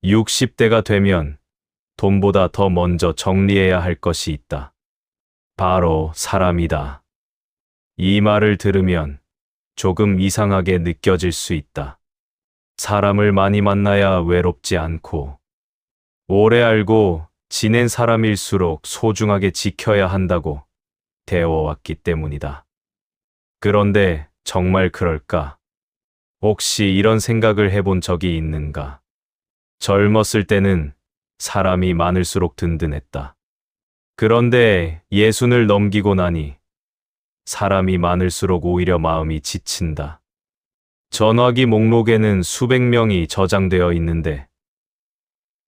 60대가 되면 돈보다 더 먼저 정리해야 할 것이 있다. 바로 사람이다. 이 말을 들으면 조금 이상하게 느껴질 수 있다. 사람을 많이 만나야 외롭지 않고, 오래 알고 지낸 사람일수록 소중하게 지켜야 한다고 배워왔기 때문이다. 그런데 정말 그럴까? 혹시 이런 생각을 해본 적이 있는가? 젊었을 때는 사람이 많을수록 든든했다. 그런데 예순을 넘기고 나니 사람이 많을수록 오히려 마음이 지친다. 전화기 목록에는 수백 명이 저장되어 있는데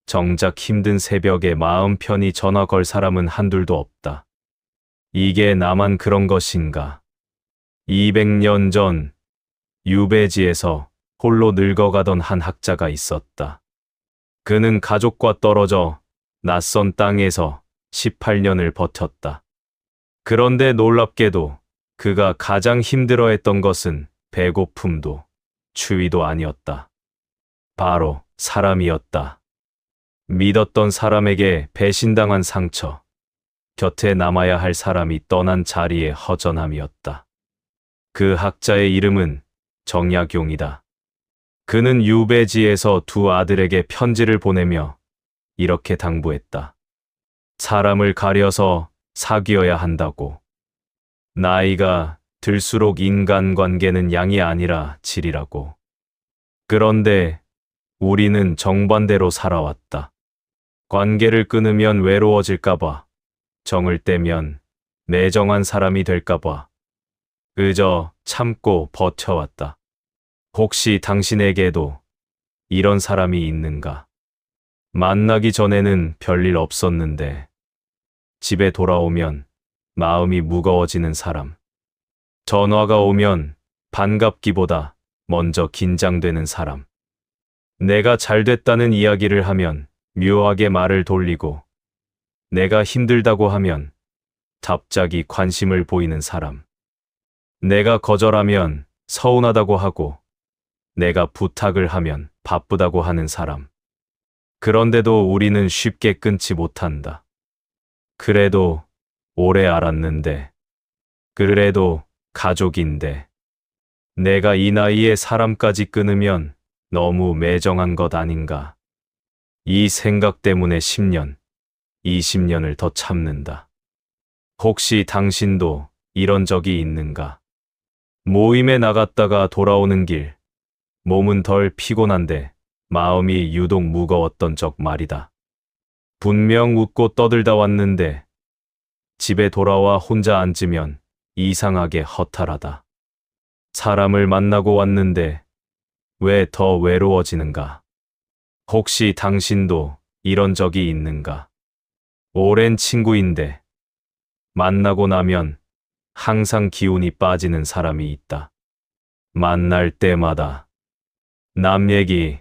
정작 힘든 새벽에 마음 편히 전화 걸 사람은 한둘도 없다. 이게 나만 그런 것인가? 200년 전 유배지에서 홀로 늙어가던 한 학자가 있었다. 그는 가족과 떨어져 낯선 땅에서 18년을 버텼다. 그런데 놀랍게도 그가 가장 힘들어했던 것은 배고픔도 추위도 아니었다. 바로 사람이었다. 믿었던 사람에게 배신당한 상처, 곁에 남아야 할 사람이 떠난 자리의 허전함이었다. 그 학자의 이름은 정약용이다. 그는 유배지에서 두 아들에게 편지를 보내며 이렇게 당부했다. 사람을 가려서 사귀어야 한다고. 나이가 들수록 인간관계는 양이 아니라 질이라고. 그런데 우리는 정반대로 살아왔다. 관계를 끊으면 외로워질까봐, 정을 떼면 매정한 사람이 될까봐 그저 참고 버텨왔다. 혹시 당신에게도 이런 사람이 있는가? 만나기 전에는 별일 없었는데 집에 돌아오면 마음이 무거워지는 사람. 전화가 오면 반갑기보다 먼저 긴장되는 사람. 내가 잘 됐다는 이야기를 하면 묘하게 말을 돌리고, 내가 힘들다고 하면 갑자기 관심을 보이는 사람. 내가 거절하면 서운하다고 하고, 내가 부탁을 하면 바쁘다고 하는 사람. 그런데도 우리는 쉽게 끊지 못한다. 그래도 오래 알았는데, 그래도 가족인데, 내가 이 나이에 사람까지 끊으면 너무 매정한 것 아닌가. 이 생각 때문에 10년, 20년을 더 참는다. 혹시 당신도 이런 적이 있는가? 모임에 나갔다가 돌아오는 길, 몸은 덜 피곤한데 마음이 유독 무거웠던 적 말이다. 분명 웃고 떠들다 왔는데 집에 돌아와 혼자 앉으면 이상하게 허탈하다. 사람을 만나고 왔는데 왜 더 외로워지는가? 혹시 당신도 이런 적이 있는가? 오랜 친구인데 만나고 나면 항상 기운이 빠지는 사람이 있다. 만날 때마다 남 얘기,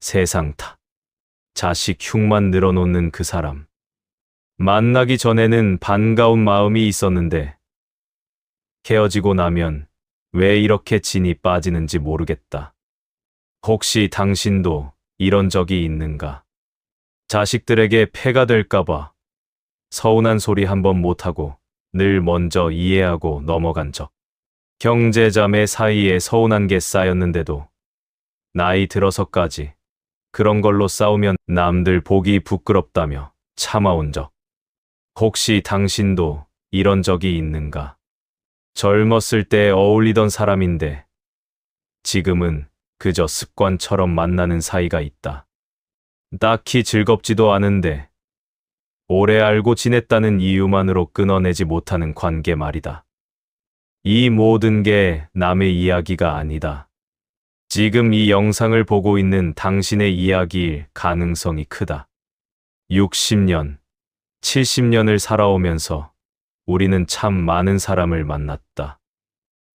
세상 탓, 자식 흉만 늘어놓는 그 사람. 만나기 전에는 반가운 마음이 있었는데 헤어지고 나면 왜 이렇게 진이 빠지는지 모르겠다. 혹시 당신도 이런 적이 있는가? 자식들에게 폐가 될까봐 서운한 소리 한번 못하고 늘 먼저 이해하고 넘어간 적. 형제자매 사이에 서운한 게 쌓였는데도 나이 들어서까지 그런 걸로 싸우면 남들 보기 부끄럽다며 참아온 적. 혹시 당신도 이런 적이 있는가? 젊었을 때 어울리던 사람인데 지금은 그저 습관처럼 만나는 사이가 있다. 딱히 즐겁지도 않은데 오래 알고 지냈다는 이유만으로 끊어내지 못하는 관계 말이다. 이 모든 게 남의 이야기가 아니다. 지금 이 영상을 보고 있는 당신의 이야기일 가능성이 크다. 60년, 70년을 살아오면서 우리는 참 많은 사람을 만났다.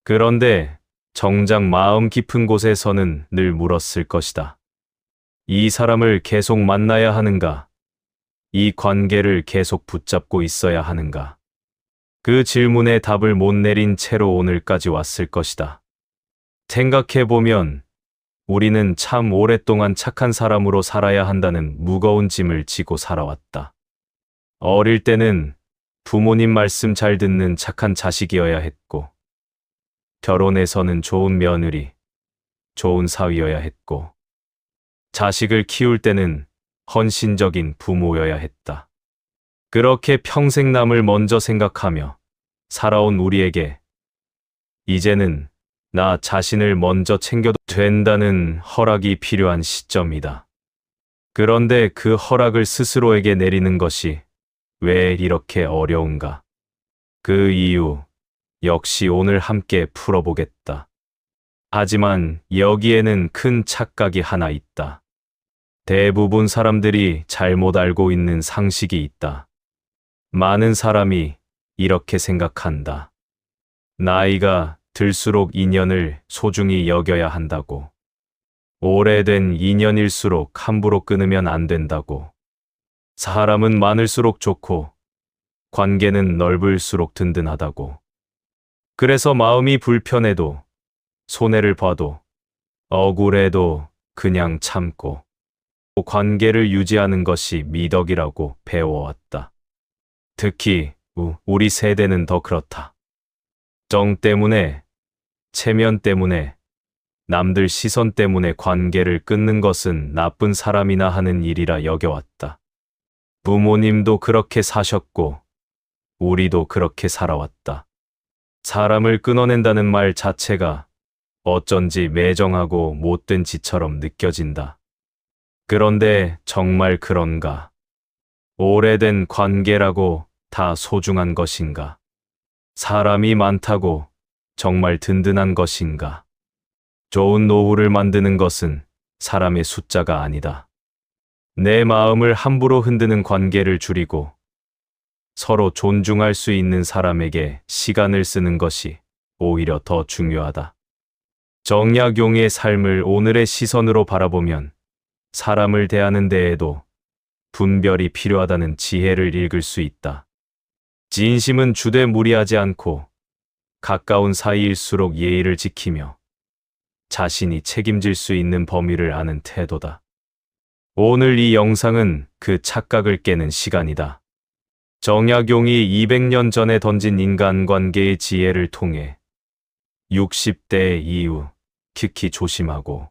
그런데 정작 마음 깊은 곳에서는 늘 물었을 것이다. 이 사람을 계속 만나야 하는가? 이 관계를 계속 붙잡고 있어야 하는가? 그 질문에 답을 못 내린 채로 오늘까지 왔을 것이다. 생각해보면 우리는 참 오랫동안 착한 사람으로 살아야 한다는 무거운 짐을 지고 살아왔다. 어릴 때는 부모님 말씀 잘 듣는 착한 자식이어야 했고, 결혼해서는 좋은 며느리, 좋은 사위여야 했고, 자식을 키울 때는 헌신적인 부모여야 했다. 그렇게 평생 남을 먼저 생각하며 살아온 우리에게 이제는 나 자신을 먼저 챙겨도 된다는 허락이 필요한 시점이다. 그런데 그 허락을 스스로에게 내리는 것이 왜 이렇게 어려운가? 그 이유 역시 오늘 함께 풀어보겠다. 하지만 여기에는 큰 착각이 하나 있다. 대부분 사람들이 잘못 알고 있는 상식이 있다. 많은 사람이 이렇게 생각한다. 나이가 들수록 인연을 소중히 여겨야 한다고. 오래된 인연일수록 함부로 끊으면 안 된다고. 사람은 많을수록 좋고 관계는 넓을수록 든든하다고. 그래서 마음이 불편해도 손해를 봐도 억울해도 그냥 참고 관계를 유지하는 것이 미덕이라고 배워왔다. 특히 우리 세대는 더 그렇다. 정 때문에, 체면 때문에, 남들 시선 때문에 관계를 끊는 것은 나쁜 사람이나 하는 일이라 여겨왔다. 부모님도 그렇게 사셨고, 우리도 그렇게 살아왔다. 사람을 끊어낸다는 말 자체가 어쩐지 매정하고 못된 짓처럼 느껴진다. 그런데 정말 그런가? 오래된 관계라고 다 소중한 것인가? 사람이 많다고 정말 든든한 것인가? 좋은 노후를 만드는 것은 사람의 숫자가 아니다. 내 마음을 함부로 흔드는 관계를 줄이고 서로 존중할 수 있는 사람에게 시간을 쓰는 것이 오히려 더 중요하다. 정약용의 삶을 오늘의 시선으로 바라보면 사람을 대하는 데에도 분별이 필요하다는 지혜를 읽을 수 있다. 진심은 주되 무리하지 않고 가까운 사이일수록 예의를 지키며 자신이 책임질 수 있는 범위를 아는 태도다. 오늘 이 영상은 그 착각을 깨는 시간이다. 정약용이 200년 전에 던진 인간관계의 지혜를 통해 60대 이후 특히 조심하고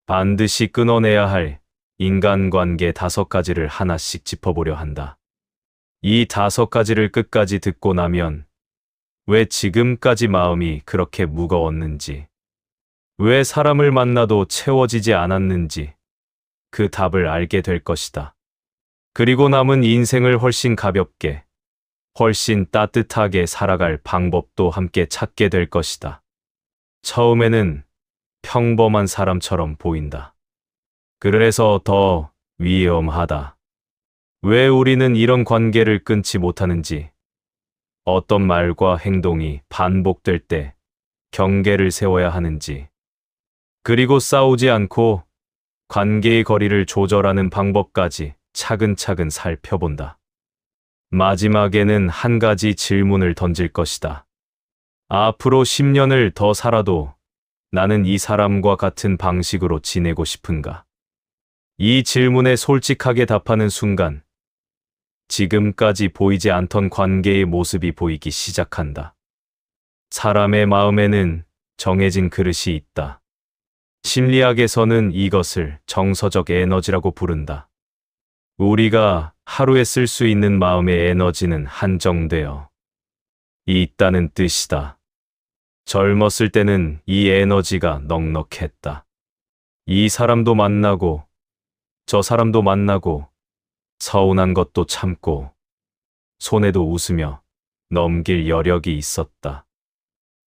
반드시 끊어내야 할 인간관계 5가지를 하나씩 짚어보려 한다. 이 5가지를 끝까지 듣고 나면 왜 지금까지 마음이 그렇게 무거웠는지, 왜 사람을 만나도 채워지지 않았는지 그 답을 알게 될 것이다. 그리고 남은 인생을 훨씬 가볍게, 훨씬 따뜻하게 살아갈 방법도 함께 찾게 될 것이다. 처음에는 평범한 사람처럼 보인다. 그래서 더 위험하다. 왜 우리는 이런 관계를 끊지 못하는지, 어떤 말과 행동이 반복될 때 경계를 세워야 하는지, 그리고 싸우지 않고 관계의 거리를 조절하는 방법까지 차근차근 살펴본다. 마지막에는 한 가지 질문을 던질 것이다. 앞으로 10년을 더 살아도 나는 이 사람과 같은 방식으로 지내고 싶은가? 이 질문에 솔직하게 답하는 순간 지금까지 보이지 않던 관계의 모습이 보이기 시작한다. 사람의 마음에는 정해진 그릇이 있다. 심리학에서는 이것을 정서적 에너지라고 부른다. 우리가 하루에 쓸 수 있는 마음의 에너지는 한정되어 있다는 뜻이다. 젊었을 때는 이 에너지가 넉넉했다. 이 사람도 만나고 저 사람도 만나고 서운한 것도 참고 손해도 웃으며 넘길 여력이 있었다.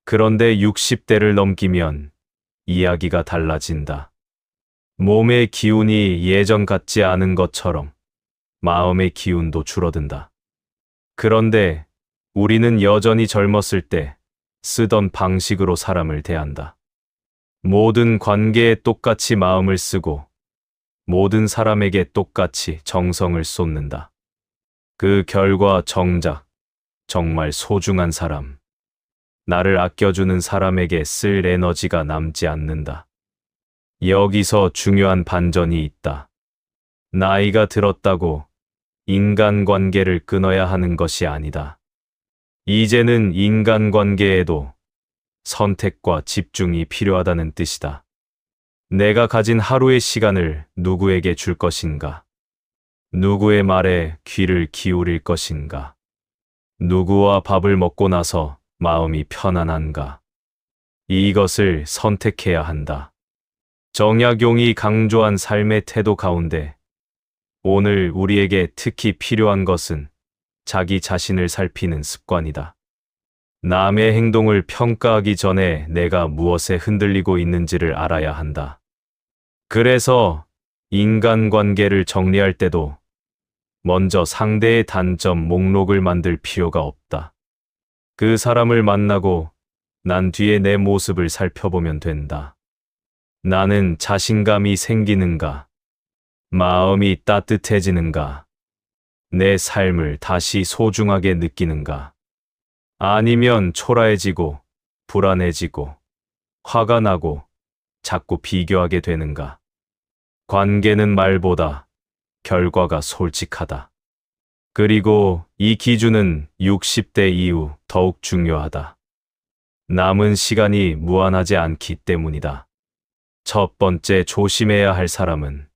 그런데 60대를 넘기면 이야기가 달라진다. 몸의 기운이 예전 같지 않은 것처럼 마음의 기운도 줄어든다. 그런데 우리는 여전히 젊었을 때 쓰던 방식으로 사람을 대한다. 모든 관계에 똑같이 마음을 쓰고 모든 사람에게 똑같이 정성을 쏟는다. 그 결과 정작 정말 소중한 사람, 나를 아껴주는 사람에게 쓸 에너지가 남지 않는다. 여기서 중요한 반전이 있다. 나이가 들었다고 인간관계를 끊어야 하는 것이 아니다. 이제는 인간관계에도 선택과 집중이 필요하다는 뜻이다. 내가 가진 하루의 시간을 누구에게 줄 것인가? 누구의 말에 귀를 기울일 것인가? 누구와 밥을 먹고 나서 마음이 편안한가? 이것을 선택해야 한다. 정약용이 강조한 삶의 태도 가운데 오늘 우리에게 특히 필요한 것은 자기 자신을 살피는 습관이다. 남의 행동을 평가하기 전에 내가 무엇에 흔들리고 있는지를 알아야 한다. 그래서 인간관계를 정리할 때도 먼저 상대의 단점 목록을 만들 필요가 없다. 그 사람을 만나고 난 뒤에 내 모습을 살펴보면 된다. 나는 자신감이 생기는가? 마음이 따뜻해지는가? 내 삶을 다시 소중하게 느끼는가? 아니면 초라해지고 불안해지고 화가 나고 자꾸 비교하게 되는가? 관계는 말보다 결과가 솔직하다. 그리고 이 기준은 60대 이후 더욱 중요하다. 남은 시간이 무한하지 않기 때문이다. 첫 번째 조심해야 할 사람은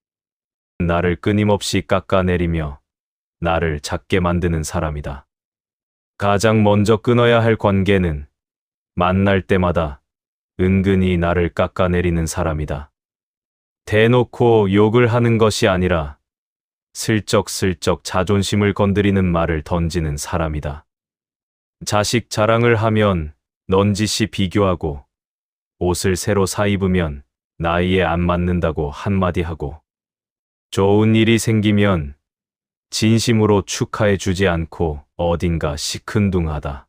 나를 끊임없이 깎아내리며 나를 작게 만드는 사람이다. 가장 먼저 끊어야 할 관계는 만날 때마다 은근히 나를 깎아내리는 사람이다. 대놓고 욕을 하는 것이 아니라 슬쩍슬쩍 자존심을 건드리는 말을 던지는 사람이다. 자식 자랑을 하면 넌지시 비교하고 옷을 새로 사 입으면 나이에 안 맞는다고 한마디 하고 좋은 일이 생기면 진심으로 축하해 주지 않고 어딘가 시큰둥하다.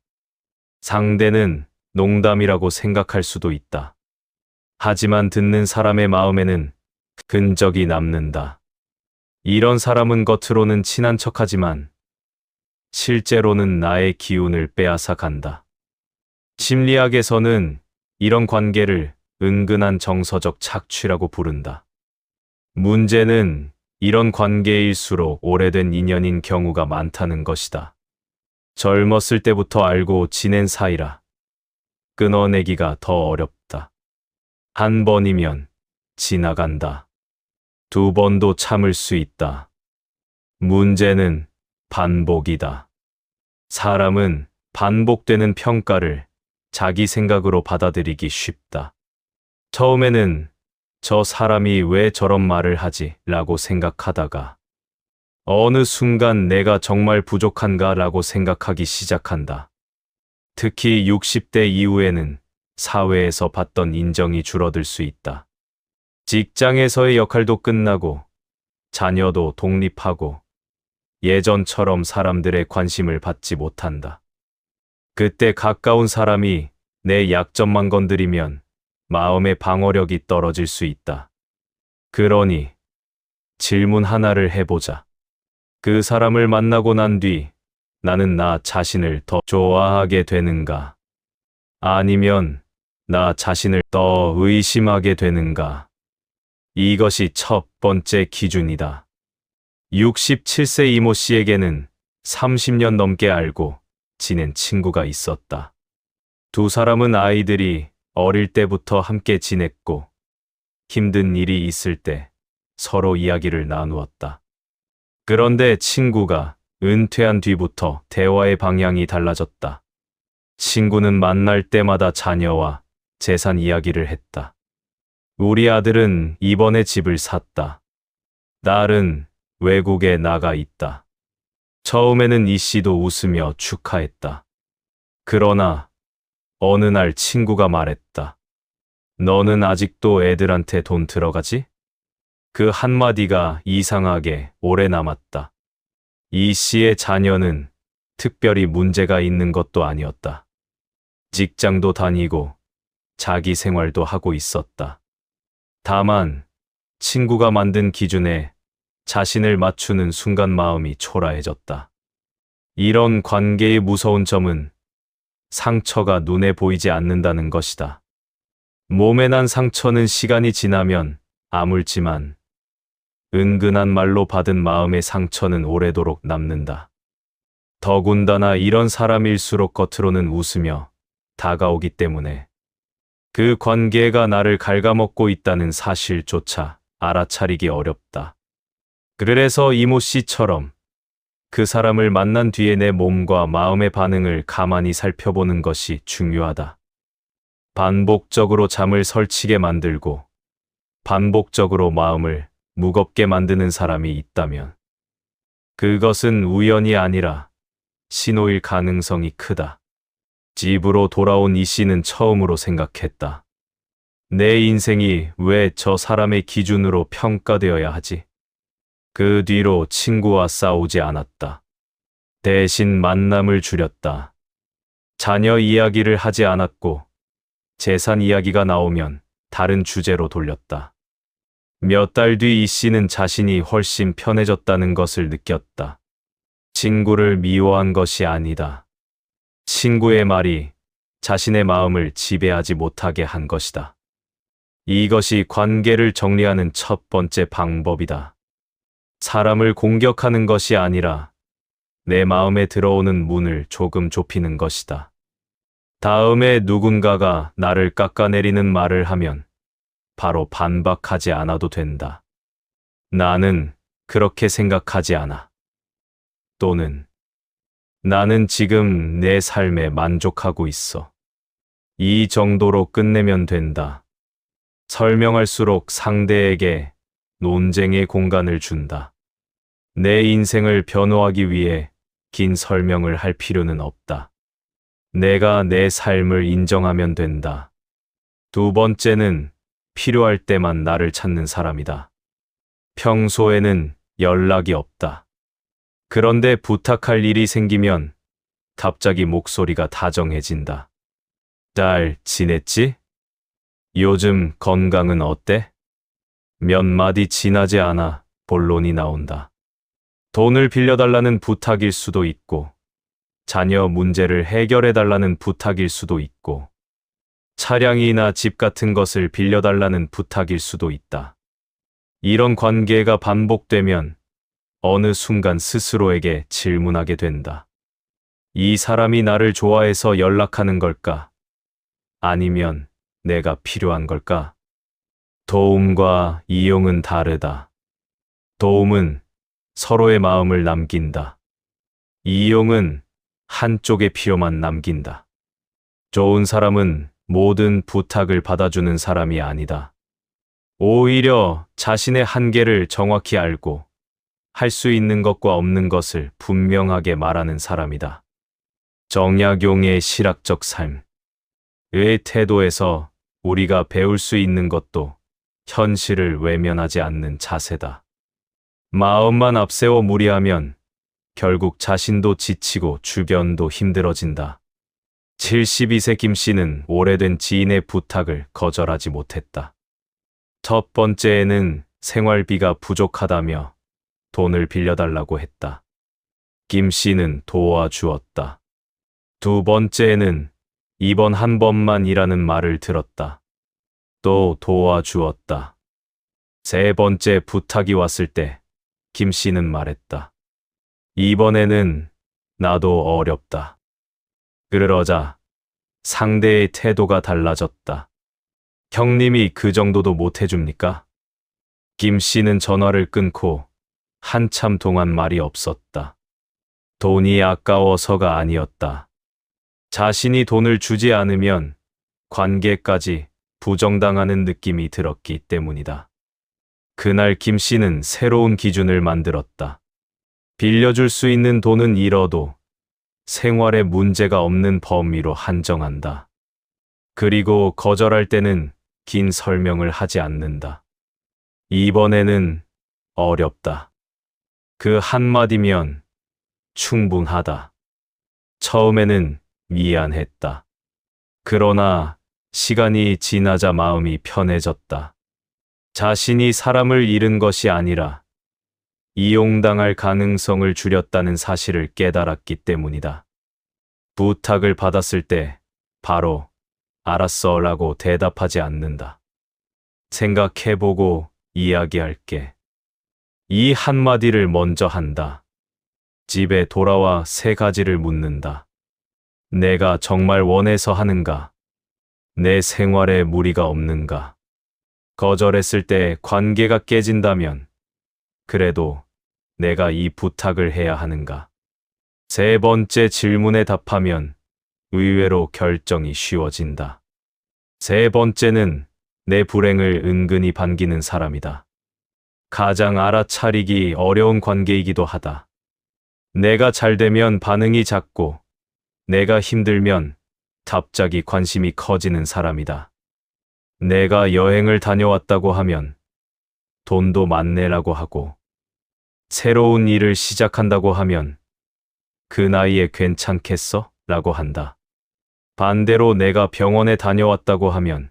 상대는 농담이라고 생각할 수도 있다. 하지만 듣는 사람의 마음에는 흔적이 남는다. 이런 사람은 겉으로는 친한 척하지만 실제로는 나의 기운을 빼앗아 간다. 심리학에서는 이런 관계를 은근한 정서적 착취라고 부른다. 문제는 이런 관계일수록 오래된 인연인 경우가 많다는 것이다. 젊었을 때부터 알고 지낸 사이라 끊어내기가 더 어렵다. 한 번이면 지나간다. 두 번도 참을 수 있다. 문제는 반복이다. 사람은 반복되는 평가를 자기 생각으로 받아들이기 쉽다. 처음에는 저 사람이 왜 저런 말을 하지? 라고 생각하다가 어느 순간 내가 정말 부족한가? 라고 생각하기 시작한다. 특히 60대 이후에는 사회에서 받던 인정이 줄어들 수 있다. 직장에서의 역할도 끝나고 자녀도 독립하고 예전처럼 사람들의 관심을 받지 못한다. 그때 가까운 사람이 내 약점만 건드리면 마음의 방어력이 떨어질 수 있다. 그러니 질문 하나를 해보자. 그 사람을 만나고 난 뒤 나는 나 자신을 더 좋아하게 되는가? 아니면 나 자신을 더 의심하게 되는가? 이것이 첫 번째 기준이다. 67세 이모 씨에게는 30년 넘게 알고 지낸 친구가 있었다. 두 사람은 아이들이 어릴 때부터 함께 지냈고 힘든 일이 있을 때 서로 이야기를 나누었다. 그런데 친구가 은퇴한 뒤부터 대화의 방향이 달라졌다. 친구는 만날 때마다 자녀와 재산 이야기를 했다. 우리 아들은 이번에 집을 샀다. 딸은 외국에 나가 있다. 처음에는 이 씨도 웃으며 축하했다. 그러나 어느 날 친구가 말했다. 너는 아직도 애들한테 돈 들어가지? 그 한마디가 이상하게 오래 남았다. 이 씨의 자녀는 특별히 문제가 있는 것도 아니었다. 직장도 다니고 자기 생활도 하고 있었다. 다만 친구가 만든 기준에 자신을 맞추는 순간 마음이 초라해졌다. 이런 관계의 무서운 점은 상처가 눈에 보이지 않는다는 것이다. 몸에 난 상처는 시간이 지나면 아물지만 은근한 말로 받은 마음의 상처는 오래도록 남는다. 더군다나 이런 사람일수록 겉으로는 웃으며 다가오기 때문에 그 관계가 나를 갉아먹고 있다는 사실조차 알아차리기 어렵다. 그래서 이모 씨처럼 그 사람을 만난 뒤에 내 몸과 마음의 반응을 가만히 살펴보는 것이 중요하다. 반복적으로 잠을 설치게 만들고 반복적으로 마음을 무겁게 만드는 사람이 있다면 그것은 우연이 아니라 신호일 가능성이 크다. 집으로 돌아온 이 씨는 처음으로 생각했다. 내 인생이 왜 저 사람의 기준으로 평가되어야 하지? 그 뒤로 친구와 싸우지 않았다. 대신 만남을 줄였다. 자녀 이야기를 하지 않았고 재산 이야기가 나오면 다른 주제로 돌렸다. 몇 달 뒤 이 씨는 자신이 훨씬 편해졌다는 것을 느꼈다. 친구를 미워한 것이 아니다. 친구의 말이 자신의 마음을 지배하지 못하게 한 것이다. 이것이 관계를 정리하는 첫 번째 방법이다. 사람을 공격하는 것이 아니라 내 마음에 들어오는 문을 조금 좁히는 것이다. 다음에 누군가가 나를 깎아내리는 말을 하면 바로 반박하지 않아도 된다. 나는 그렇게 생각하지 않아. 또는 나는 지금 내 삶에 만족하고 있어. 이 정도로 끝내면 된다. 설명할수록 상대에게 논쟁의 공간을 준다. 내 인생을 변호하기 위해 긴 설명을 할 필요는 없다. 내가 내 삶을 인정하면 된다. 두 번째는 필요할 때만 나를 찾는 사람이다. 평소에는 연락이 없다. 그런데 부탁할 일이 생기면 갑자기 목소리가 다정해진다. 잘 지냈지? 요즘 건강은 어때? 몇 마디 지나지 않아 본론이 나온다. 돈을 빌려달라는 부탁일 수도 있고, 자녀 문제를 해결해달라는 부탁일 수도 있고, 차량이나 집 같은 것을 빌려달라는 부탁일 수도 있다. 이런 관계가 반복되면 어느 순간 스스로에게 질문하게 된다. 이 사람이 나를 좋아해서 연락하는 걸까? 아니면 내가 필요한 걸까? 도움과 이용은 다르다. 도움은 서로의 마음을 남긴다. 이용은 한쪽의 필요만 남긴다. 좋은 사람은 모든 부탁을 받아주는 사람이 아니다. 오히려 자신의 한계를 정확히 알고 할 수 있는 것과 없는 것을 분명하게 말하는 사람이다. 정약용의 실학적 삶의 태도에서 우리가 배울 수 있는 것도 현실을 외면하지 않는 자세다. 마음만 앞세워 무리하면 결국 자신도 지치고 주변도 힘들어진다. 72세 김 씨는 오래된 지인의 부탁을 거절하지 못했다. 첫 번째에는 생활비가 부족하다며 돈을 빌려달라고 했다. 김 씨는 도와주었다. 두 번째에는 이번 한 번만이라는 말을 들었다. 또 도와주었다. 세 번째 부탁이 왔을 때 김 씨는 말했다. 이번에는 나도 어렵다. 그러자 상대의 태도가 달라졌다. 형님이 그 정도도 못 해줍니까? 김 씨는 전화를 끊고 한참 동안 말이 없었다. 돈이 아까워서가 아니었다. 자신이 돈을 주지 않으면 관계까지 부정당하는 느낌이 들었기 때문이다. 그날 김 씨는 새로운 기준을 만들었다. 빌려줄 수 있는 돈은 잃어도 생활에 문제가 없는 범위로 한정한다. 그리고 거절할 때는 긴 설명을 하지 않는다. 이번에는 어렵다. 그 한마디면 충분하다. 처음에는 미안했다. 그러나 시간이 지나자 마음이 편해졌다. 자신이 사람을 잃은 것이 아니라 이용당할 가능성을 줄였다는 사실을 깨달았기 때문이다. 부탁을 받았을 때 바로 알았어 라고 대답하지 않는다. 생각해보고 이야기할게. 이 한마디를 먼저 한다. 집에 돌아와 세 가지를 묻는다. 내가 정말 원해서 하는가? 내 생활에 무리가 없는가? 거절했을 때 관계가 깨진다면 그래도 내가 이 부탁을 해야 하는가? 세 번째 질문에 답하면 의외로 결정이 쉬워진다. 세 번째는 내 불행을 은근히 반기는 사람이다. 가장 알아차리기 어려운 관계이기도 하다. 내가 잘 되면 반응이 작고 내가 힘들면 갑자기 관심이 커지는 사람이다. 내가 여행을 다녀왔다고 하면 돈도 많네라고 하고 새로운 일을 시작한다고 하면 그 나이에 괜찮겠어? 라고 한다. 반대로 내가 병원에 다녀왔다고 하면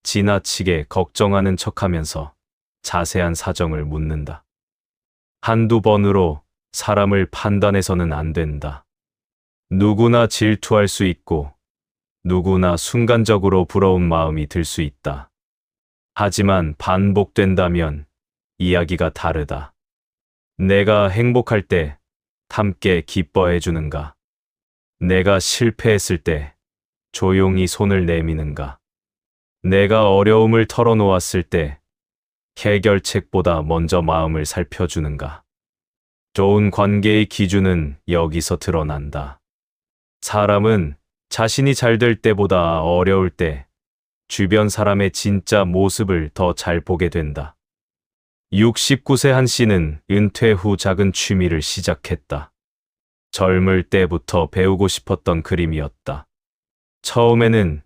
지나치게 걱정하는 척하면서 자세한 사정을 묻는다. 한두 번으로 사람을 판단해서는 안 된다. 누구나 질투할 수 있고 누구나 순간적으로 부러운 마음이 들 수 있다. 하지만 반복된다면 이야기가 다르다. 내가 행복할 때 함께 기뻐해 주는가? 내가 실패했을 때 조용히 손을 내미는가? 내가 어려움을 털어놓았을 때 해결책보다 먼저 마음을 살펴주는가? 좋은 관계의 기준은 여기서 드러난다. 사람은 자신이 잘 될 때보다 어려울 때 주변 사람의 진짜 모습을 더 잘 보게 된다. 69세 한 씨는 은퇴 후 작은 취미를 시작했다. 젊을 때부터 배우고 싶었던 그림이었다. 처음에는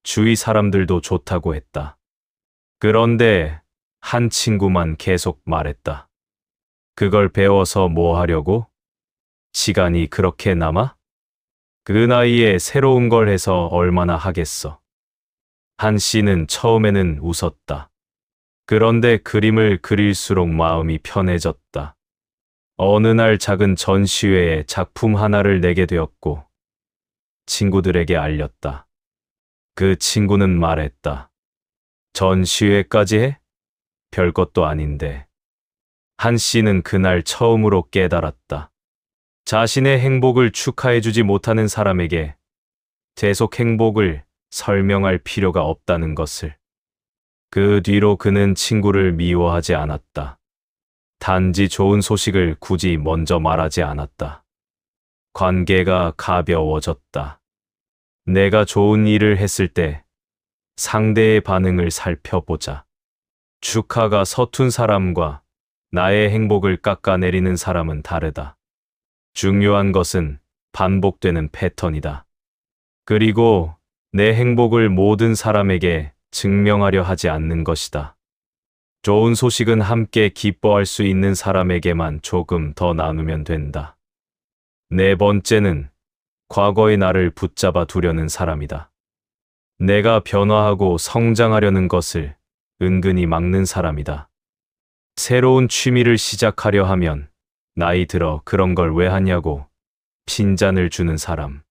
주위 사람들도 좋다고 했다. 그런데 한 친구만 계속 말했다. 그걸 배워서 뭐 하려고? 시간이 그렇게 남아? 그 나이에 새로운 걸 해서 얼마나 하겠어? 한 씨는 처음에는 웃었다. 그런데 그림을 그릴수록 마음이 편해졌다. 어느 날 작은 전시회에 작품 하나를 내게 되었고 친구들에게 알렸다. 그 친구는 말했다. 전시회까지 해? 별것도 아닌데. 한 씨는 그날 처음으로 깨달았다. 자신의 행복을 축하해주지 못하는 사람에게 계속 행복을 설명할 필요가 없다는 것을. 그 뒤로 그는 친구를 미워하지 않았다. 단지 좋은 소식을 굳이 먼저 말하지 않았다. 관계가 가벼워졌다. 내가 좋은 일을 했을 때 상대의 반응을 살펴보자. 축하가 서툰 사람과 나의 행복을 깎아내리는 사람은 다르다. 중요한 것은 반복되는 패턴이다. 그리고 내 행복을 모든 사람에게 증명하려 하지 않는 것이다. 좋은 소식은 함께 기뻐할 수 있는 사람에게만 조금 더 나누면 된다. 네 번째는 과거의 나를 붙잡아 두려는 사람이다. 내가 변화하고 성장하려는 것을 은근히 막는 사람이다. 새로운 취미를 시작하려 하면 나이 들어 그런 걸 왜 하냐고 핀잔을 주는 사람.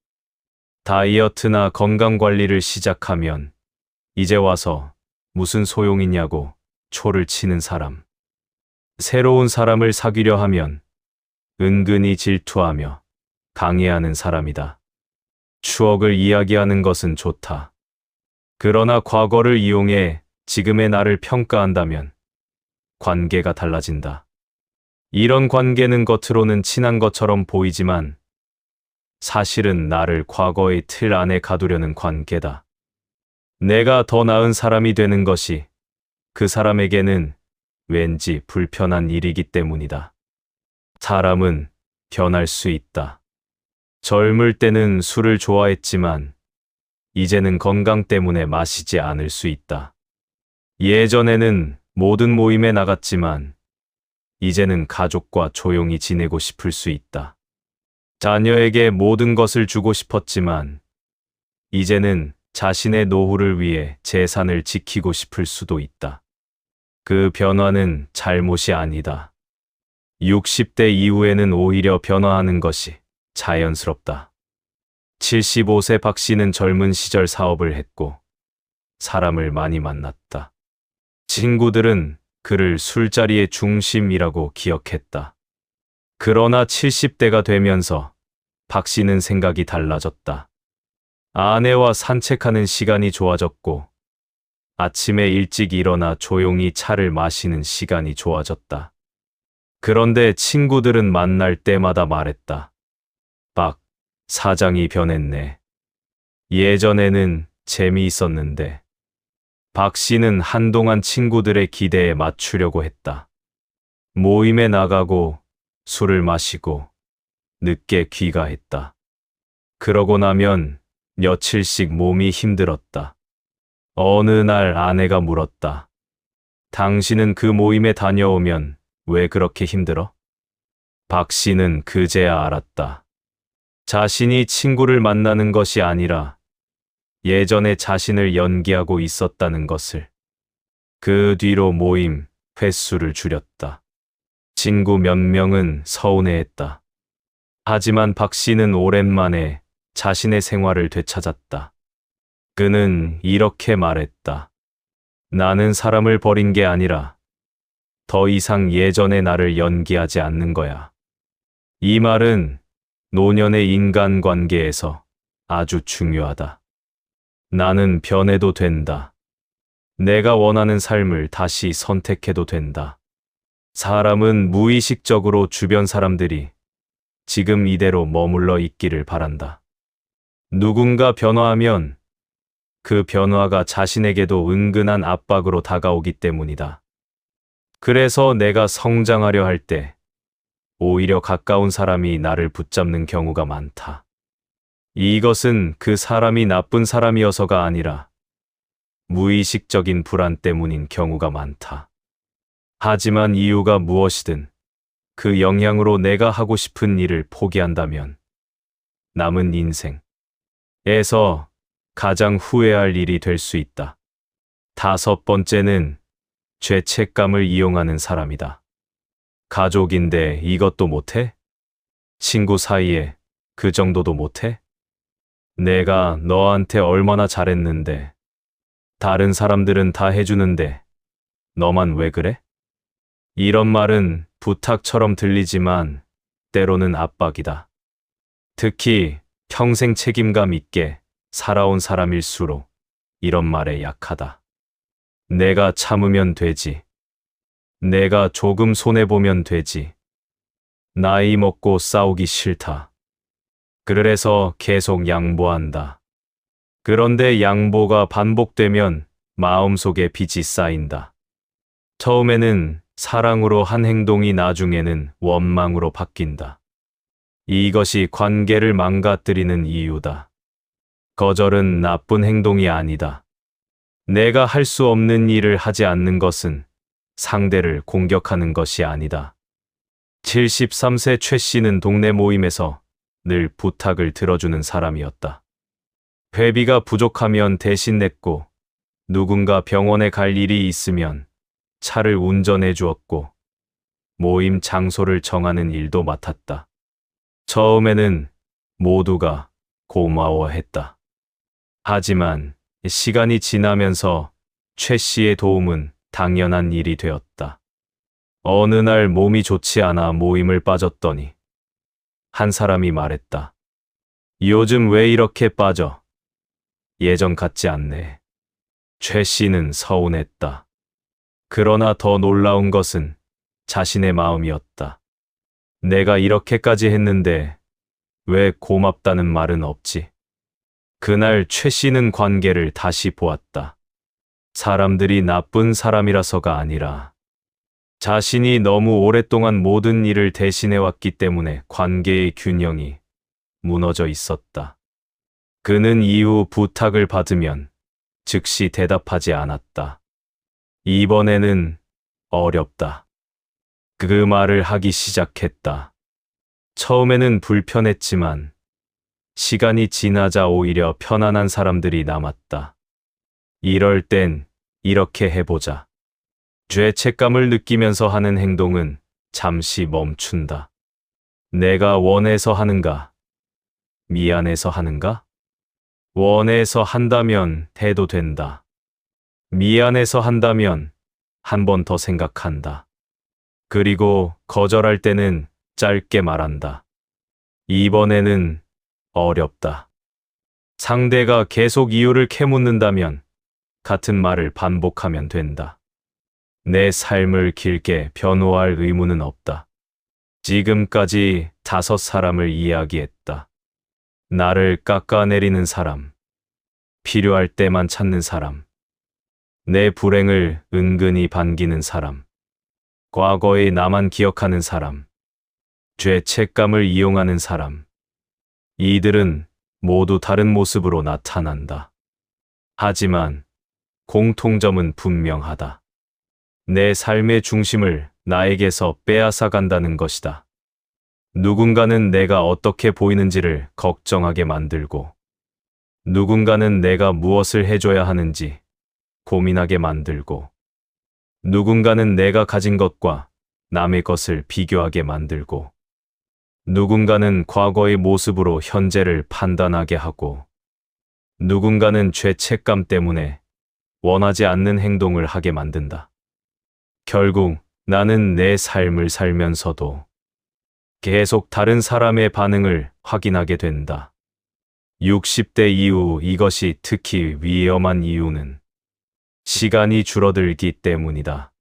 다이어트나 건강관리를 시작하면 이제 와서 무슨 소용이냐고 초를 치는 사람. 새로운 사람을 사귀려 하면 은근히 질투하며 강해하는 사람이다. 추억을 이야기하는 것은 좋다. 그러나 과거를 이용해 지금의 나를 평가한다면 관계가 달라진다. 이런 관계는 겉으로는 친한 것처럼 보이지만 사실은 나를 과거의 틀 안에 가두려는 관계다. 내가 더 나은 사람이 되는 것이 그 사람에게는 왠지 불편한 일이기 때문이다. 사람은 변할 수 있다. 젊을 때는 술을 좋아했지만 이제는 건강 때문에 마시지 않을 수 있다. 예전에는 모든 모임에 나갔지만 이제는 가족과 조용히 지내고 싶을 수 있다. 자녀에게 모든 것을 주고 싶었지만 이제는 자신의 노후를 위해 재산을 지키고 싶을 수도 있다. 그 변화는 잘못이 아니다. 60대 이후에는 오히려 변화하는 것이 자연스럽다. 75세 박 씨는 젊은 시절 사업을 했고 사람을 많이 만났다. 친구들은 그를 술자리의 중심이라고 기억했다. 그러나 70대가 되면서 박 씨는 생각이 달라졌다. 아내와 산책하는 시간이 좋아졌고 아침에 일찍 일어나 조용히 차를 마시는 시간이 좋아졌다. 그런데 친구들은 만날 때마다 말했다. 박 사장이 변했네. 예전에는 재미있었는데. 박 씨는 한동안 친구들의 기대에 맞추려고 했다. 모임에 나가고 술을 마시고 늦게 귀가했다. 그러고 나면 며칠씩 몸이 힘들었다. 어느 날 아내가 물었다. 당신은 그 모임에 다녀오면 왜 그렇게 힘들어? 박 씨는 그제야 알았다. 자신이 친구를 만나는 것이 아니라 예전에 자신을 연기하고 있었다는 것을. 그 뒤로 모임 횟수를 줄였다. 친구 몇 명은 서운해했다. 하지만 박 씨는 오랜만에 자신의 생활을 되찾았다. 그는 이렇게 말했다. 나는 사람을 버린 게 아니라 더 이상 예전의 나를 연기하지 않는 거야. 이 말은 노년의 인간관계에서 아주 중요하다. 나는 변해도 된다. 내가 원하는 삶을 다시 선택해도 된다. 사람은 무의식적으로 주변 사람들이 지금 이대로 머물러 있기를 바란다. 누군가 변화하면 그 변화가 자신에게도 은근한 압박으로 다가오기 때문이다. 그래서 내가 성장하려 할 때 오히려 가까운 사람이 나를 붙잡는 경우가 많다. 이것은 그 사람이 나쁜 사람이어서가 아니라 무의식적인 불안 때문인 경우가 많다. 하지만 이유가 무엇이든 그 영향으로 내가 하고 싶은 일을 포기한다면 남은 인생에서 가장 후회할 일이 될 수 있다. 5번째는 죄책감을 이용하는 사람이다. 가족인데 이것도 못해? 친구 사이에 그 정도도 못해? 내가 너한테 얼마나 잘했는데 다른 사람들은 다 해주는데 너만 왜 그래? 이런 말은 부탁처럼 들리지만 때로는 압박이다. 특히 평생 책임감 있게 살아온 사람일수록 이런 말에 약하다. 내가 참으면 되지. 내가 조금 손해보면 되지. 나이 먹고 싸우기 싫다. 그래서 계속 양보한다. 그런데 양보가 반복되면 마음속에 빚이 쌓인다. 처음에는 사랑으로 한 행동이 나중에는 원망으로 바뀐다. 이것이 관계를 망가뜨리는 이유다. 거절은 나쁜 행동이 아니다. 내가 할 수 없는 일을 하지 않는 것은 상대를 공격하는 것이 아니다. 73세 최 씨는 동네 모임에서 늘 부탁을 들어주는 사람이었다. 회비가 부족하면 대신 냈고 누군가 병원에 갈 일이 있으면 차를 운전해 주었고 모임 장소를 정하는 일도 맡았다. 처음에는 모두가 고마워했다. 하지만 시간이 지나면서 최 씨의 도움은 당연한 일이 되었다. 어느 날 몸이 좋지 않아 모임을 빠졌더니 한 사람이 말했다. 요즘 왜 이렇게 빠져? 예전 같지 않네. 최 씨는 서운했다. 그러나 더 놀라운 것은 자신의 마음이었다. 내가 이렇게까지 했는데 왜 고맙다는 말은 없지? 그날 최 씨는 관계를 다시 보았다. 사람들이 나쁜 사람이라서가 아니라 자신이 너무 오랫동안 모든 일을 대신해왔기 때문에 관계의 균형이 무너져 있었다. 그는 이후 부탁을 받으면 즉시 대답하지 않았다. 이번에는 어렵다. 그 말을 하기 시작했다. 처음에는 불편했지만 시간이 지나자 오히려 편안한 사람들이 남았다. 이럴 땐 이렇게 해보자. 죄책감을 느끼면서 하는 행동은 잠시 멈춘다. 내가 원해서 하는가? 미안해서 하는가? 원해서 한다면 해도 된다. 미안해서 한다면 한 번 더 생각한다. 그리고 거절할 때는 짧게 말한다. 이번에는 어렵다. 상대가 계속 이유를 캐묻는다면 같은 말을 반복하면 된다. 내 삶을 길게 변호할 의무는 없다. 지금까지 5사람을 이야기했다. 나를 깎아내리는 사람, 필요할 때만 찾는 사람, 내 불행을 은근히 반기는 사람, 과거의 나만 기억하는 사람, 죄책감을 이용하는 사람. 이들은 모두 다른 모습으로 나타난다. 하지만 공통점은 분명하다. 내 삶의 중심을 나에게서 빼앗아 간다는 것이다. 누군가는 내가 어떻게 보이는지를 걱정하게 만들고, 누군가는 내가 무엇을 해줘야 하는지 고민하게 만들고, 누군가는 내가 가진 것과 남의 것을 비교하게 만들고, 누군가는 과거의 모습으로 현재를 판단하게 하고, 누군가는 죄책감 때문에 원하지 않는 행동을 하게 만든다. 결국 나는 내 삶을 살면서도 계속 다른 사람의 반응을 확인하게 된다. 60대 이후 이것이 특히 위험한 이유는 시간이 줄어들기 때문이다.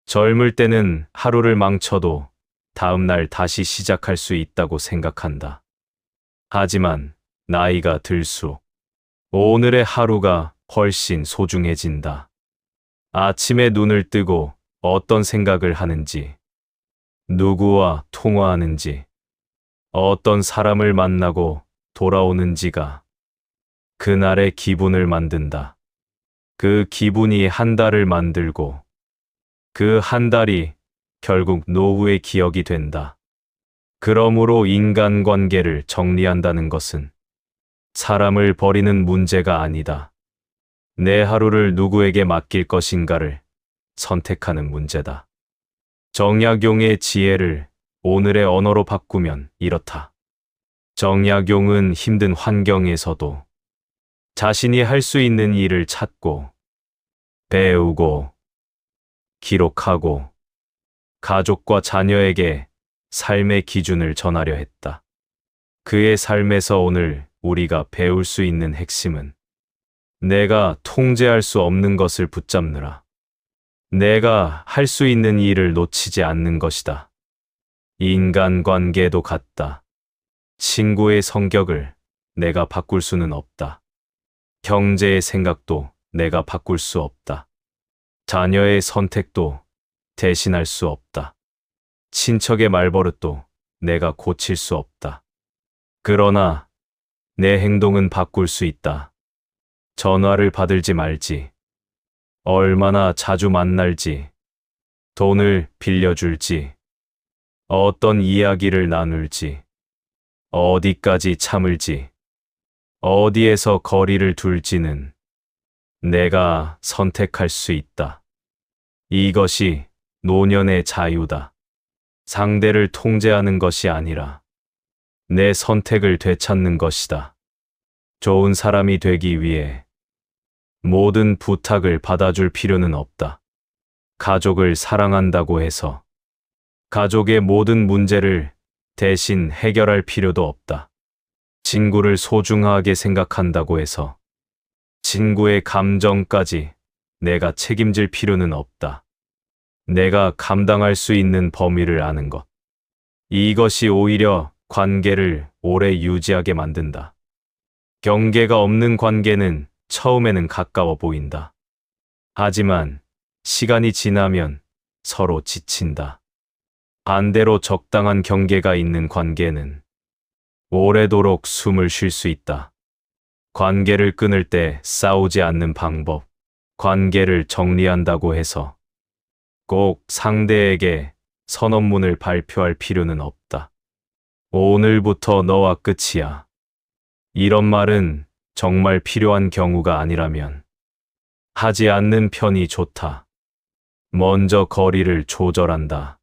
젊을 때는 하루를 망쳐도 다음 날 다시 시작할 수 있다고 생각한다. 하지만 나이가 들수록 오늘의 하루가 훨씬 소중해진다. 아침에 눈을 뜨고 어떤 생각을 하는지, 누구와 통화하는지, 어떤 사람을 만나고 돌아오는지가 그날의 기분을 만든다. 그 기분이 한 달을 만들고 그 한 달이 결국 노후의 기억이 된다. 그러므로 인간관계를 정리한다는 것은 사람을 버리는 문제가 아니다. 내 하루를 누구에게 맡길 것인가를 선택하는 문제다. 정약용의 지혜를 오늘의 언어로 바꾸면 이렇다. 정약용은 힘든 환경에서도 자신이 할 수 있는 일을 찾고, 배우고, 기록하고, 가족과 자녀에게 삶의 기준을 전하려 했다. 그의 삶에서 오늘 우리가 배울 수 있는 핵심은 내가 통제할 수 없는 것을 붙잡느라 내가 할 수 있는 일을 놓치지 않는 것이다. 인간관계도 같다. 친구의 성격을 내가 바꿀 수는 없다. 경제의 생각도 내가 바꿀 수 없다. 자녀의 선택도 대신할 수 없다. 친척의 말버릇도 내가 고칠 수 없다. 그러나 내 행동은 바꿀 수 있다. 전화를 받을지 말지, 얼마나 자주 만날지, 돈을 빌려줄지, 어떤 이야기를 나눌지, 어디까지 참을지, 어디에서 거리를 둘지는 내가 선택할 수 있다. 이것이 노년의 자유다. 상대를 통제하는 것이 아니라 내 선택을 되찾는 것이다. 좋은 사람이 되기 위해 모든 부탁을 받아줄 필요는 없다. 가족을 사랑한다고 해서 가족의 모든 문제를 대신 해결할 필요도 없다. 친구를 소중하게 생각한다고 해서 친구의 감정까지 내가 책임질 필요는 없다. 내가 감당할 수 있는 범위를 아는 것. 이것이 오히려 관계를 오래 유지하게 만든다. 경계가 없는 관계는 처음에는 가까워 보인다. 하지만 시간이 지나면 서로 지친다. 반대로 적당한 경계가 있는 관계는 오래도록 숨을 쉴 수 있다. 관계를 끊을 때 싸우지 않는 방법. 관계를 정리한다고 해서 꼭 상대에게 선언문을 발표할 필요는 없다. 오늘부터 너와 끝이야. 이런 말은 정말 필요한 경우가 아니라면 하지 않는 편이 좋다. 먼저 거리를 조절한다.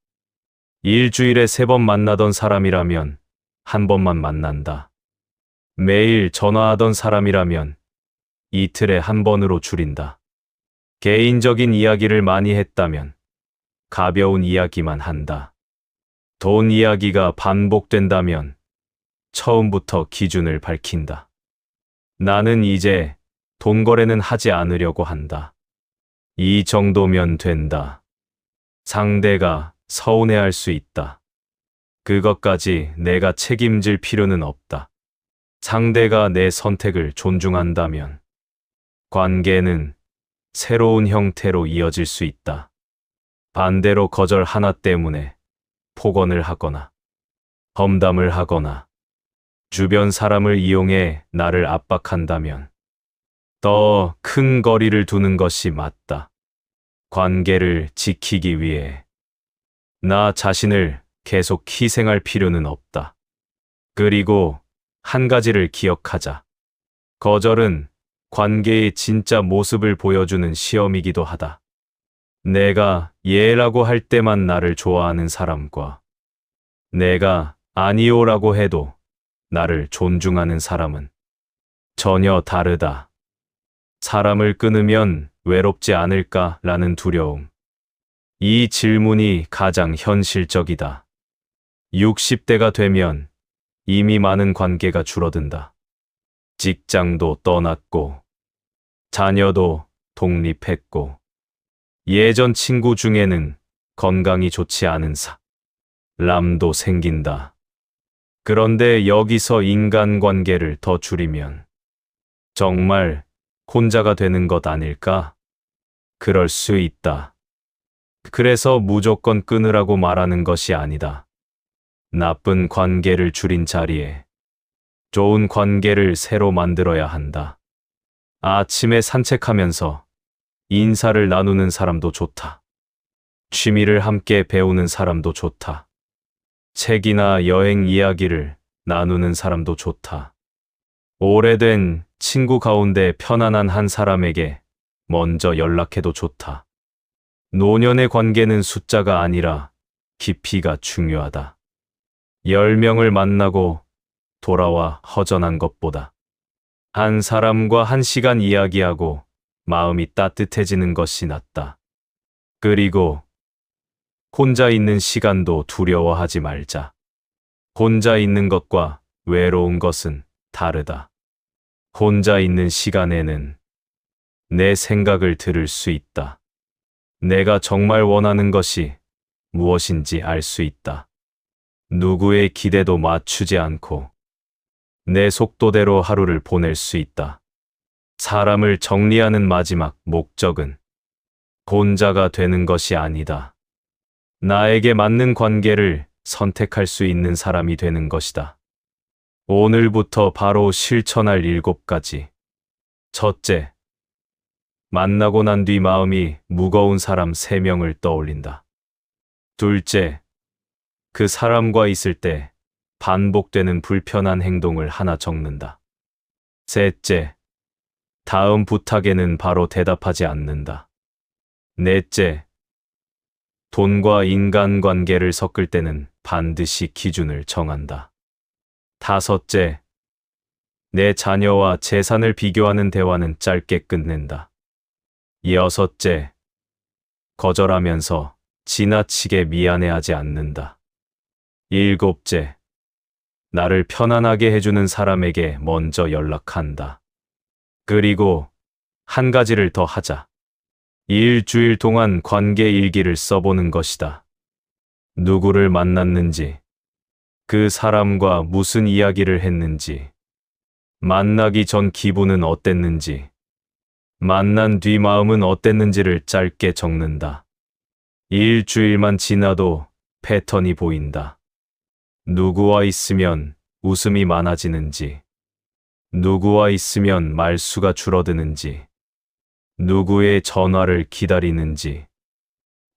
일주일에 3번 만나던 사람이라면 1번만 만난다. 매일 전화하던 사람이라면 이틀에 1번으로 줄인다. 개인적인 이야기를 많이 했다면 가벼운 이야기만 한다. 돈 이야기가 반복된다면 처음부터 기준을 밝힌다. 나는 이제 돈 거래는 하지 않으려고 한다. 이 정도면 된다. 상대가 서운해할 수 있다. 그것까지 내가 책임질 필요는 없다. 상대가 내 선택을 존중한다면 관계는 새로운 형태로 이어질 수 있다. 반대로 거절 하나 때문에 폭언을 하거나 험담을 하거나 주변 사람을 이용해 나를 압박한다면 더 큰 거리를 두는 것이 맞다. 관계를 지키기 위해 나 자신을 계속 희생할 필요는 없다. 그리고 한 가지를 기억하자. 거절은 관계의 진짜 모습을 보여주는 시험이기도 하다. 내가 예라고 할 때만 나를 좋아하는 사람과 내가 아니요라고 해도 나를 존중하는 사람은 전혀 다르다. 사람을 끊으면 외롭지 않을까라는 두려움. 이 질문이 가장 현실적이다. 60대가 되면 이미 많은 관계가 줄어든다. 직장도 떠났고, 자녀도 독립했고, 예전 친구 중에는 건강이 좋지 않은 사람도 생긴다. 그런데 여기서 인간관계를 더 줄이면 정말 혼자가 되는 것 아닐까? 그럴 수 있다. 그래서 무조건 끊으라고 말하는 것이 아니다. 나쁜 관계를 줄인 자리에 좋은 관계를 새로 만들어야 한다. 아침에 산책하면서 인사를 나누는 사람도 좋다. 취미를 함께 배우는 사람도 좋다. 책이나 여행 이야기를 나누는 사람도 좋다. 오래된 친구 가운데 편안한 한 사람에게 먼저 연락해도 좋다. 노년의 관계는 숫자가 아니라 깊이가 중요하다. 10명을 만나고 돌아와 허전한 것보다 한 사람과 1시간 이야기하고 마음이 따뜻해지는 것이 낫다. 그리고 혼자 있는 시간도 두려워하지 말자. 혼자 있는 것과 외로운 것은 다르다. 혼자 있는 시간에는 내 생각을 들을 수 있다. 내가 정말 원하는 것이 무엇인지 알 수 있다. 누구의 기대도 맞추지 않고 내 속도대로 하루를 보낼 수 있다. 사람을 정리하는 마지막 목적은 혼자가 되는 것이 아니다. 나에게 맞는 관계를 선택할 수 있는 사람이 되는 것이다. 오늘부터 바로 실천할 7가지. 첫째, 만나고 난 뒤 마음이 무거운 사람 3명을 떠올린다. 둘째, 그 사람과 있을 때 반복되는 불편한 행동을 하나 적는다. 셋째, 다음 부탁에는 바로 대답하지 않는다. 넷째, 돈과 인간관계를 섞을 때는 반드시 기준을 정한다. 다섯째, 내 자녀와 재산을 비교하는 대화는 짧게 끝낸다. 여섯째, 거절하면서 지나치게 미안해하지 않는다. 일곱째, 나를 편안하게 해주는 사람에게 먼저 연락한다. 그리고 한 가지를 더 하자. 일주일 동안 관계 일기를 써보는 것이다. 누구를 만났는지, 그 사람과 무슨 이야기를 했는지, 만나기 전 기분은 어땠는지, 만난 뒤 마음은 어땠는지를 짧게 적는다. 일주일만 지나도 패턴이 보인다. 누구와 있으면 웃음이 많아지는지, 누구와 있으면 말수가 줄어드는지, 누구의 전화를 기다리는지,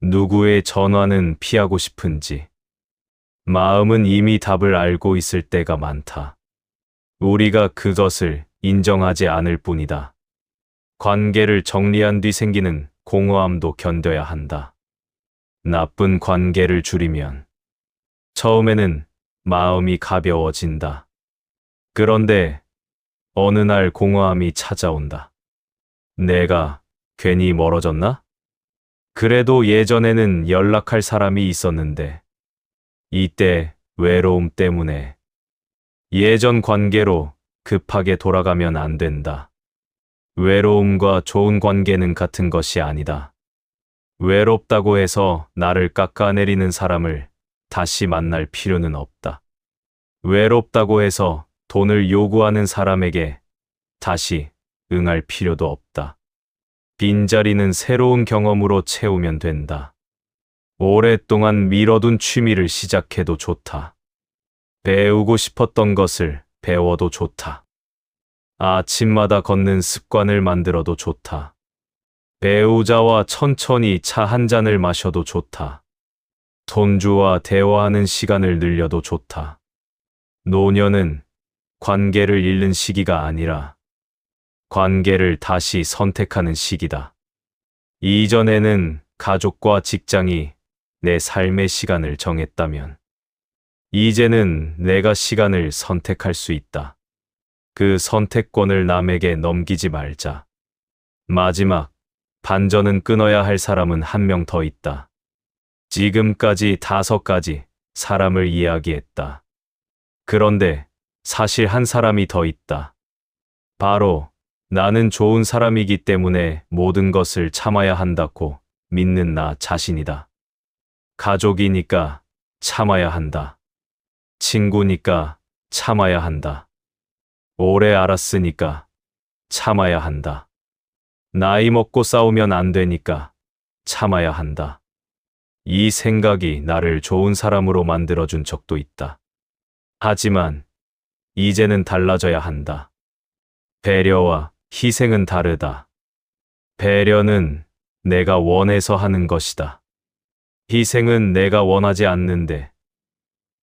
누구의 전화는 피하고 싶은지, 마음은 이미 답을 알고 있을 때가 많다. 우리가 그것을 인정하지 않을 뿐이다. 관계를 정리한 뒤 생기는 공허함도 견뎌야 한다. 나쁜 관계를 줄이면 처음에는 마음이 가벼워진다. 그런데 어느 날 공허함이 찾아온다. 내가 괜히 멀어졌나? 그래도 예전에는 연락할 사람이 있었는데, 이때 외로움 때문에 예전 관계로 급하게 돌아가면 안 된다. 외로움과 좋은 관계는 같은 것이 아니다. 외롭다고 해서 나를 깎아내리는 사람을 다시 만날 필요는 없다. 외롭다고 해서 돈을 요구하는 사람에게 다시 응할 필요도 없다. 빈자리는 새로운 경험으로 채우면 된다. 오랫동안 미뤄둔 취미를 시작해도 좋다. 배우고 싶었던 것을 배워도 좋다. 아침마다 걷는 습관을 만들어도 좋다. 배우자와 천천히 차 한 잔을 마셔도 좋다. 손주와 대화하는 시간을 늘려도 좋다. 노년은 관계를 잃는 시기가 아니라 관계를 다시 선택하는 시기다. 이전에는 가족과 직장이 내 삶의 시간을 정했다면, 이제는 내가 시간을 선택할 수 있다. 그 선택권을 남에게 넘기지 말자. 마지막, 반전은 끊어야 할 사람은 한 명 더 있다. 지금까지 5가지 사람을 이야기했다. 그런데 사실 한 사람이 더 있다. 바로 나는 좋은 사람이기 때문에 모든 것을 참아야 한다고 믿는 나 자신이다. 가족이니까 참아야 한다. 친구니까 참아야 한다. 오래 알았으니까 참아야 한다. 나이 먹고 싸우면 안 되니까 참아야 한다. 이 생각이 나를 좋은 사람으로 만들어준 적도 있다. 하지만 이제는 달라져야 한다. 배려와 희생은 다르다. 배려는 내가 원해서 하는 것이다. 희생은 내가 원하지 않는데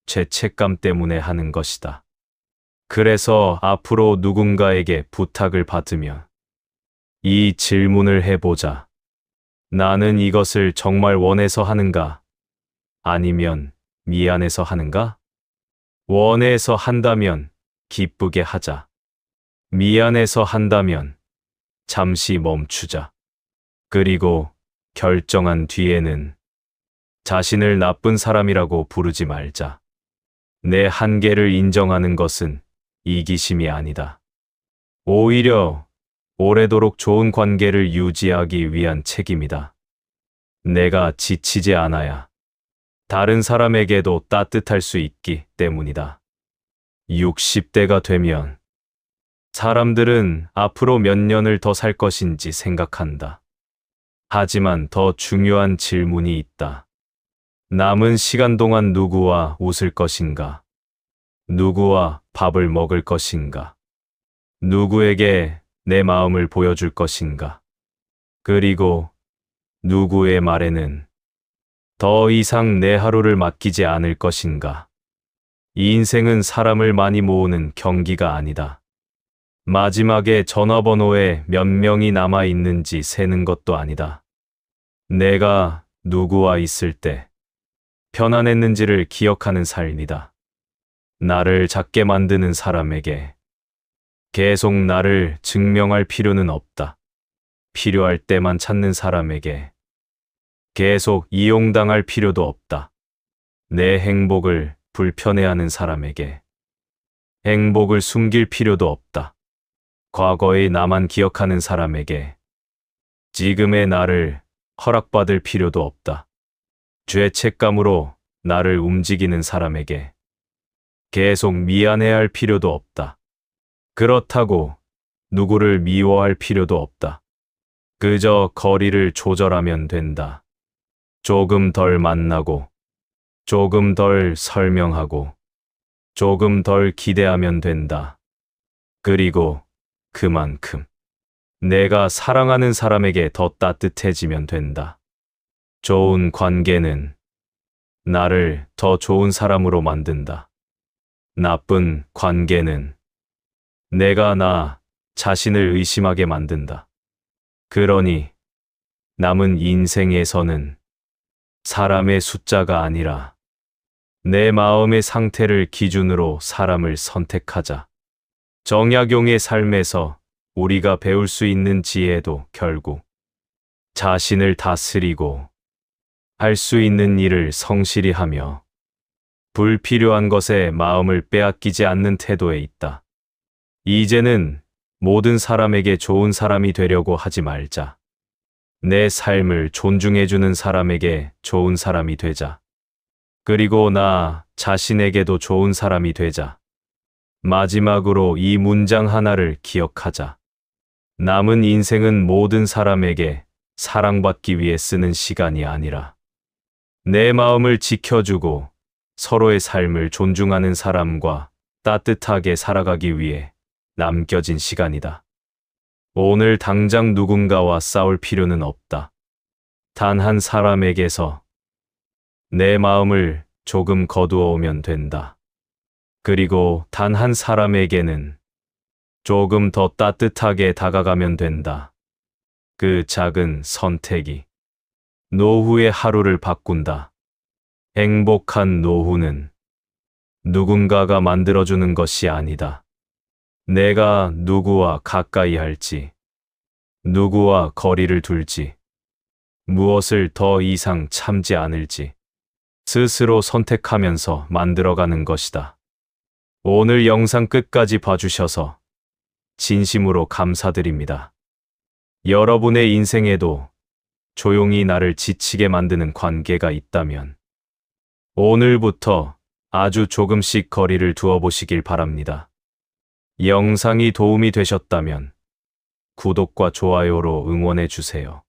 죄책감 때문에 하는 것이다. 그래서 앞으로 누군가에게 부탁을 받으면 이 질문을 해보자. 나는 이것을 정말 원해서 하는가? 아니면 미안해서 하는가? 원해서 한다면 기쁘게 하자. 미안해서 한다면 잠시 멈추자. 그리고 결정한 뒤에는 자신을 나쁜 사람이라고 부르지 말자. 내 한계를 인정하는 것은 이기심이 아니다. 오히려 오래도록 좋은 관계를 유지하기 위한 책임이다. 내가 지치지 않아야 다른 사람에게도 따뜻할 수 있기 때문이다. 60대가 되면 사람들은 앞으로 몇 년을 더 살 것인지 생각한다. 하지만 더 중요한 질문이 있다. 남은 시간 동안 누구와 웃을 것인가? 누구와 밥을 먹을 것인가? 누구에게 내 마음을 보여줄 것인가? 그리고 누구의 말에는 더 이상 내 하루를 맡기지 않을 것인가? 이 인생은 사람을 많이 모으는 경기가 아니다. 마지막에 전화번호에 몇 명이 남아 있는지 세는 것도 아니다. 내가 누구와 있을 때 편안했는지를 기억하는 삶이다. 나를 작게 만드는 사람에게 계속 나를 증명할 필요는 없다. 필요할 때만 찾는 사람에게 계속 이용당할 필요도 없다. 내 행복을 불편해하는 사람에게 행복을 숨길 필요도 없다. 과거의 나만 기억하는 사람에게 지금의 나를 허락받을 필요도 없다. 죄책감으로 나를 움직이는 사람에게 계속 미안해야 할 필요도 없다. 그렇다고 누구를 미워할 필요도 없다. 그저 거리를 조절하면 된다. 조금 덜 만나고, 조금 덜 설명하고, 조금 덜 기대하면 된다. 그리고 그만큼 내가 사랑하는 사람에게 더 따뜻해지면 된다. 좋은 관계는 나를 더 좋은 사람으로 만든다. 나쁜 관계는 내가 나 자신을 의심하게 만든다. 그러니 남은 인생에서는 사람의 숫자가 아니라 내 마음의 상태를 기준으로 사람을 선택하자. 정약용의 삶에서 우리가 배울 수 있는 지혜도 결국 자신을 다스리고 할 수 있는 일을 성실히 하며 불필요한 것에 마음을 빼앗기지 않는 태도에 있다. 이제는 모든 사람에게 좋은 사람이 되려고 하지 말자. 내 삶을 존중해주는 사람에게 좋은 사람이 되자. 그리고 나 자신에게도 좋은 사람이 되자. 마지막으로 이 문장 하나를 기억하자. 남은 인생은 모든 사람에게 사랑받기 위해 쓰는 시간이 아니라 내 마음을 지켜주고 서로의 삶을 존중하는 사람과 따뜻하게 살아가기 위해 남겨진 시간이다. 오늘 당장 누군가와 싸울 필요는 없다. 단 한 사람에게서 내 마음을 조금 거두어 오면 된다. 그리고 단 한 사람에게는 조금 더 따뜻하게 다가가면 된다. 그 작은 선택이 노후의 하루를 바꾼다. 행복한 노후는 누군가가 만들어주는 것이 아니다. 내가 누구와 가까이 할지, 누구와 거리를 둘지, 무엇을 더 이상 참지 않을지 스스로 선택하면서 만들어가는 것이다. 오늘 영상 끝까지 봐주셔서 진심으로 감사드립니다. 여러분의 인생에도 조용히 나를 지치게 만드는 관계가 있다면 오늘부터 아주 조금씩 거리를 두어 보시길 바랍니다. 영상이 도움이 되셨다면 구독과 좋아요로 응원해 주세요.